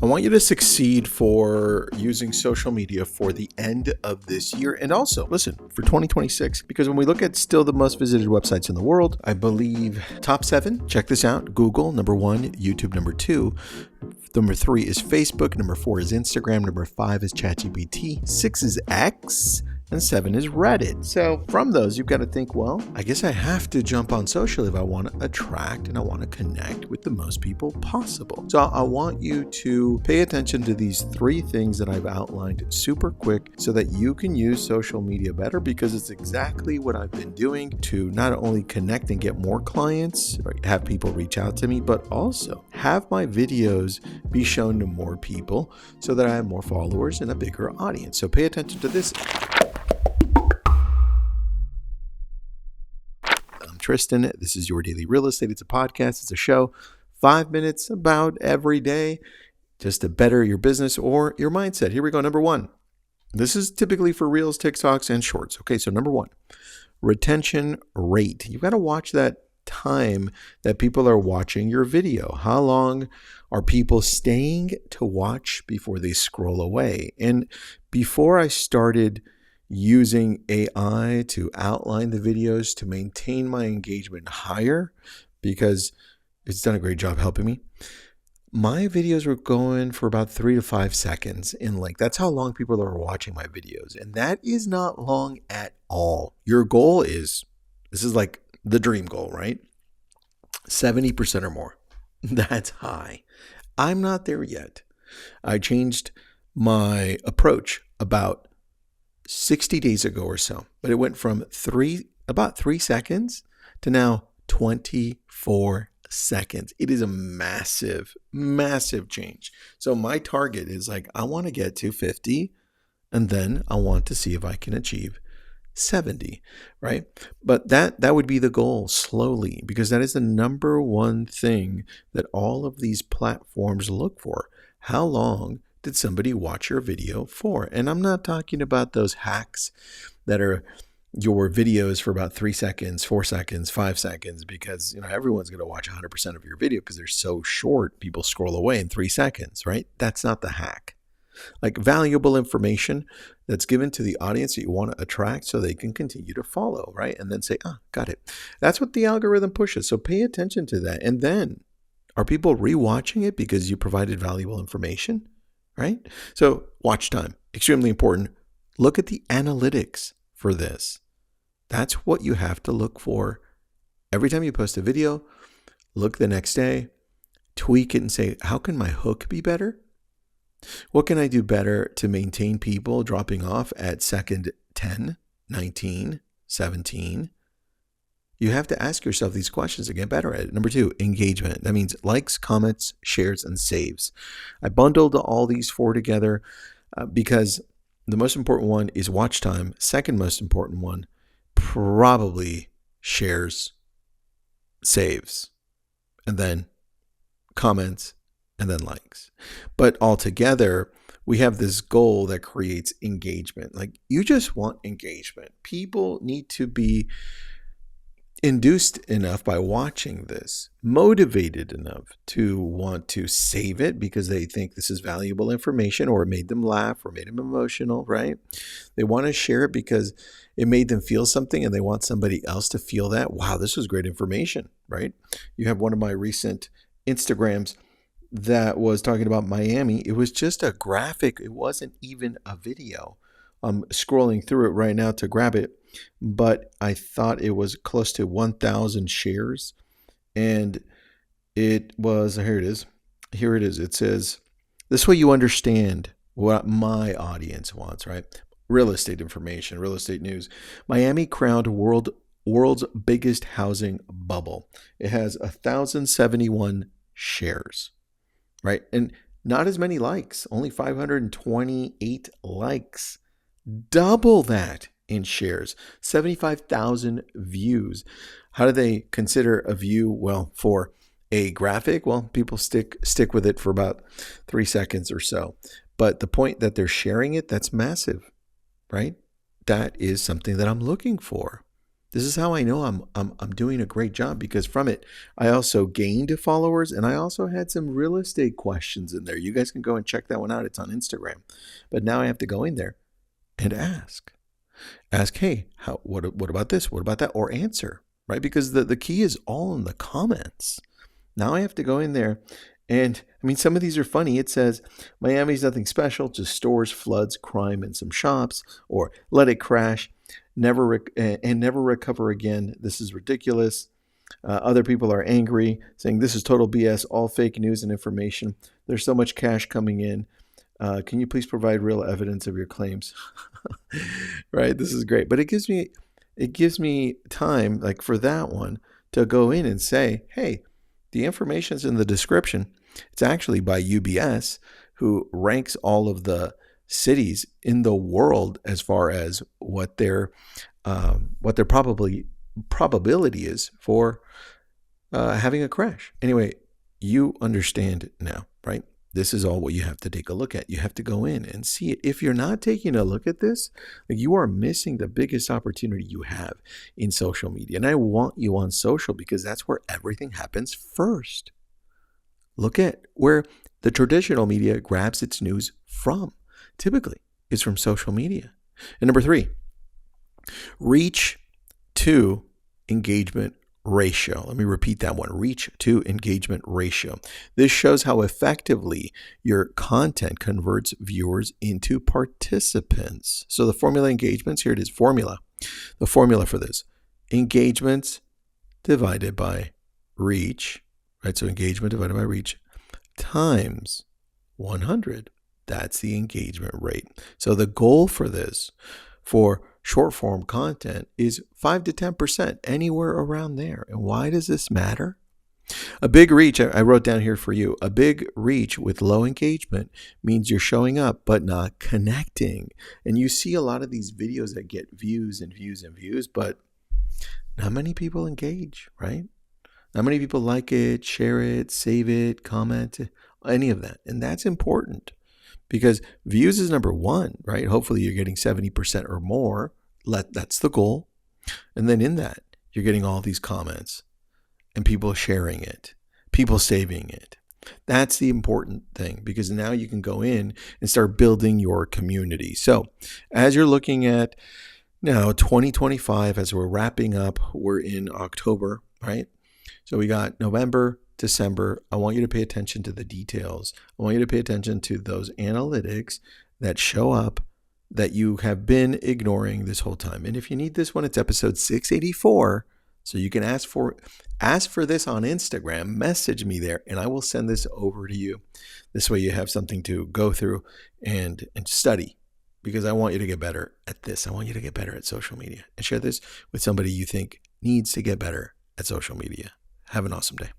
I want you to succeed for using social media for the end of this year and also, listen, for 2026. Because when we look at still the most visited websites in the world, I believe top 7, check this out, Google, number 1, YouTube, number 2, number 3 is Facebook, number 4 is Instagram, number 5 is ChatGPT, 6 is X, and 7 is Reddit. So from those, you've got to think, well, I guess I have to jump on social if I want to attract and I want to connect with the most people possible. So I want you to pay attention to these 3 things that I've outlined super quick so that you can use social media better, because it's exactly what I've been doing to not only connect and get more clients, or have people reach out to me, but also have my videos be shown to more people so that I have more followers and a bigger audience. So pay attention to this. Tristan. This is Your Daily Real Estate. It's a podcast. It's a show. 5 minutes about every day just to better your business or your mindset. Here we go. Number 1. This is typically for Reels, TikToks, and Shorts. Okay, so number 1, retention rate. You've got to watch that time that people are watching your video. How long are people staying to watch before they scroll away? And before I started using AI to outline the videos to maintain my engagement higher, because it's done a great job helping me, my videos were going for about 3 to 5 seconds in length. That's how long people are watching my videos. And that is not long at all. Your goal is, this is like the dream goal, right? 70% or more. That's high. I'm not there yet. I changed my approach about 60 days ago or so, but it went from about 3 seconds to now 24 seconds. It is a massive, massive change. So my target is like, I want to get to 50, and then I want to see if I can achieve 70, right? But that would be the goal, slowly, because that is the number one thing that all of these platforms look for. How long did somebody watch your video for? And I'm not talking about those hacks that are your videos for about 3 seconds, 4 seconds, 5 seconds, because everyone's going to watch 100% of your video because they're so short. People scroll away in 3 seconds, right? That's not the hack. Like valuable information that's given to the audience that you want to attract so they can continue to follow, right? And then say, got it. That's what the algorithm pushes. So pay attention to that. And then, are people rewatching it because you provided valuable information? Right? So watch time, extremely important. Look at the analytics for this. That's what you have to look for. Every time you post a video, look the next day, tweak it and say, how can my hook be better? What can I do better to maintain people dropping off at second 10, 19, 17? You have to ask yourself these questions to get better at it. Number 2, engagement. That means likes, comments, shares, and saves. I bundled all these 4 together because the most important one is watch time. Second most important one, probably shares, saves, and then comments, and then likes. But altogether, we have this goal that creates engagement. Like, you just want engagement. People need to be induced enough by watching this, motivated enough to want to save it because they think this is valuable information, or it made them laugh or made them emotional, right? They want to share it because it made them feel something and they want somebody else to feel that. Wow, this was great information, right? You have one of my recent Instagrams that was talking about Miami. It was just a graphic. It wasn't even a video. I'm scrolling through it right now to grab it, but I thought it was close to 1,000 shares. And it was, here it is. Here it is. It says, this way you understand what my audience wants, right? Real estate information, real estate news. Miami crowned world's biggest housing bubble. It has 1,071 shares, right? And not as many likes, only 528 likes. Double that in shares, 75,000 views. How do they consider a view? Well, for a graphic, well, people stick with it for about 3 seconds or so. But the point that they're sharing it, that's massive, right? That is something that I'm looking for. This is how I know I'm doing a great job, because from it I also gained followers, and I also had some real estate questions in there. You guys can go and check that one out. It's on Instagram. But now I have to go in there and ask, hey, what about this? What about that? Or answer, right? Because the key is all in the comments. Now I have to go in there, and I mean, some of these are funny. It says, Miami's nothing special, just stores, floods, crime, and some shops, or let it crash, never recover again. This is ridiculous. Other people are angry, saying this is total BS, all fake news and information. There's so much cash coming in. Can you please provide real evidence of your claims? Right? This is great. But it gives me time, like for that one, to go in and say, hey, the information's in the description. It's actually by UBS, who ranks all of the cities in the world as far as what their probability is for having a crash. Anyway, you understand now, right? This is all what you have to take a look at. You have to go in and see it. If you're not taking a look at this, you are missing the biggest opportunity you have in social media. And I want you on social because that's where everything happens first. Look at where the traditional media grabs its news from. Typically, it's from social media. And number 3, reach to engagement ratio. Let me repeat that one. Reach to engagement ratio. This shows how effectively your content converts viewers into participants. So the formula engagements, here it is, formula. The formula for this, engagements divided by reach, right? So engagement divided by reach times 100. That's the engagement rate. So the goal for this, for short form content, is 5 to 10%, anywhere around there. And why does this matter? A big reach, I wrote down here for you, a big reach with low engagement means you're showing up but not connecting. And you see a lot of these videos that get views and views and views, but not many people engage, right? Not many people like it, share it, save it, comment, any of that. And that's important. Because views is number 1, right? Hopefully you're getting 70% or more. That's the goal. And then in that, you're getting all these comments and people sharing it, people saving it. That's the important thing, because now you can go in and start building your community. So as you're looking at now 2025, as we're wrapping up, we're in October, right? So we got November, December. I want you to pay attention to the details. I want you to pay attention to those analytics that show up that you have been ignoring this whole time. And if you need this one, it's episode 684. So you can ask for this on Instagram, message me there, and I will send this over to you. This way you have something to go through and study, because I want you to get better at this. I want you to get better at social media, and share this with somebody you think needs to get better at social media. Have an awesome day.